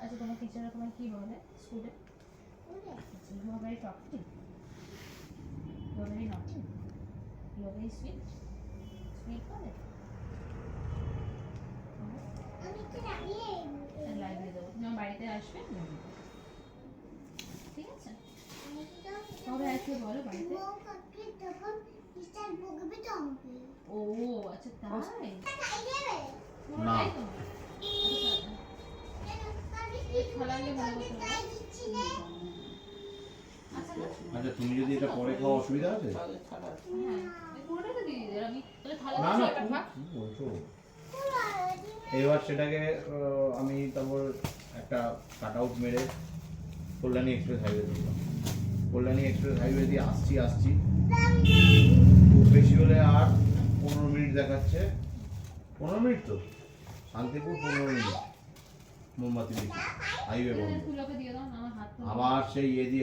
আচ্ছা তোমার টিচাররা তোমায় কি বলে স্কুলে? You are very talkative. You are very naughty. You are very sweet. Sweet বলে? লাইব্রেরি দেবো, তুমি আমার বাড়িতে আসবে, ঠিক আছে? তবে আজকে বলো বাড়িতে। ও আচ্ছা তাই না খালালে ভালো কথা। আচ্ছা তুমি যদি এটা পরে খাওয়া অসুবিধা আছে? হ্যাঁ পুরোটা তো দিয়ে দিই আমি, তাহলে থালা না না ছয়টা খা। কি বলছো? এবার সেটাকে আমি তারপর একটা কাট আউট মেরে কল্যাণী এক্সপ্রেস হাইওয়ে দিলাম। কল্যাণী এক্সপ্রেস হাইওয়ে দিয়ে আসছি খুব বেশি হলে আর 15 মিনিট দেখাচ্ছে। 15 মিনিট তো শান্তিপুর 15 মিনিট মোমবাতি বেশি হাইওয়ে বন্ধ। তুলোকে দিয়ে দাও, আমার হাত আবার সেই দিয়ে